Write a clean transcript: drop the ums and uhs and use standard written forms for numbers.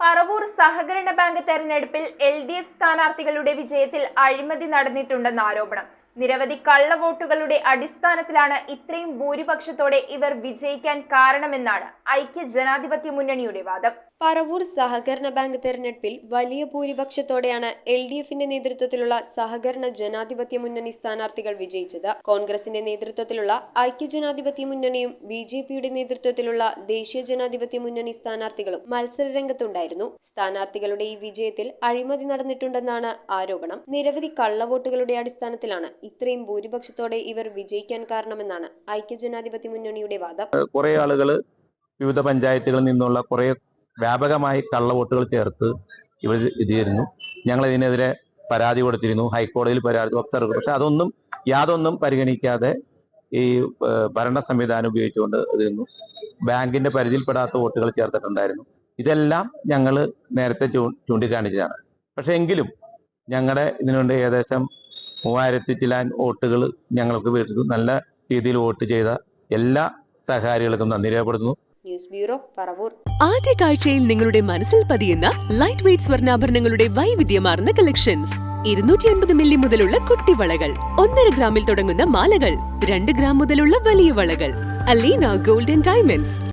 പറവൂർ സഹകരണ ബാങ്ക് തെരഞ്ഞെടുപ്പിൽ LDF സ്ഥാനാർത്ഥികളുടെ വിജയത്തിൽ അഴിമതി നടന്നിട്ടുണ്ടെന്ന ആരോപണം. നിരവധി കള്ളവോട്ടുകളുടെ അടിസ്ഥാനത്തിലാണ് ഇത്രയും ഭൂരിപക്ഷത്തോടെ ഇവർ വിജയിക്കാൻ കാരണമെന്നാണ് ഐക്യ ജനാധിപത്യ മുന്നണിയുടെ വാദം. പറവൂർ സഹകരണ ബാങ്ക് തെരഞ്ഞെടുപ്പിൽ വലിയ ഭൂരിപക്ഷത്തോടെയാണ് LDFന്റെ നേതൃത്വത്തിലുള്ള സഹകരണ ജനാധിപത്യ മുന്നണി സ്ഥാനാർത്ഥികൾ വിജയിച്ചത്. കോൺഗ്രസിന്റെ നേതൃത്വത്തിലുള്ള ഐക്യ ജനാധിപത്യ മുന്നണിയും BJPയുടെ നേതൃത്വത്തിലുള്ള ദേശീയ ജനാധിപത്യ മുന്നണി സ്ഥാനാർത്ഥികളും മത്സര രംഗത്തുണ്ടായിരുന്നു. സ്ഥാനാർത്ഥികളുടെ ഈ വിജയത്തിൽ അഴിമതി നടന്നിട്ടുണ്ടെന്നാണ് ആരോപണം. നിരവധി കള്ളവോട്ടുകളുടെ അടിസ്ഥാനത്തിലാണ് ഇത്രയും ഭൂരിപക്ഷത്തോടെ ഇവർ വിജയിക്കാൻ കാരണമെന്നാണ് ഐക്യ ജനാധിപത്യ മുന്നണിയുടെ വാദം. കുറെ ആളുകൾ വിവിധ പഞ്ചായത്തുകളിൽ നിന്നുള്ള കുറെ വ്യാപകമായി കള്ളവോട്ടുകൾ ചേർത്ത് ഇവർ ഇതിരുന്നു. ഞങ്ങൾ ഇതിനെതിരെ പരാതി കൊടുത്തിരുന്നു, ഹൈക്കോടതിയിൽ പരാതി ഒബ്സർവ്. പക്ഷെ യാതൊന്നും പരിഗണിക്കാതെ ഈ ഭരണ സംവിധാനം ഉപയോഗിച്ചുകൊണ്ട് ഇതിരുന്നു. ബാങ്കിന്റെ പരിധിയിൽപ്പെടാത്ത വോട്ടുകൾ ചേർത്തിട്ടുണ്ടായിരുന്നു. ഇതെല്ലാം ഞങ്ങൾ നേരത്തെ ചൂണ്ടിക്കാണിച്ചതാണ്. പക്ഷെ എങ്കിലും ഞങ്ങളുടെ ഇതിനുണ്ട് ഏകദേശം 3000 ചില്ലാൻ വോട്ടുകൾ ഞങ്ങൾക്ക് വീട്ടിൽ നല്ല രീതിയിൽ വോട്ട് ചെയ്ത എല്ലാ സഹകാരികൾക്കും നന്ദി രേഖപ്പെടുത്തുന്നു. News bureau, Paravur. ആദ്യ കാഴ്ചയിൽ നിങ്ങളുടെ മനസ്സിൽ പതിയുന്ന ലൈറ്റ് വെയ്റ്റ് സ്വർണ്ണാഭരണങ്ങളുടെ വൈവിധ്യമാർന്ന കളക്ഷൻസ്. 250 മില്ലി മുതലുള്ള കുട്ടിവളകൾ, 1.5 ഗ്രാമിൽ തുടങ്ങുന്ന മാലകൾ, 2 ഗ്രാം മുതലുള്ള വലിയ വളകൾ. Aleena golden diamonds.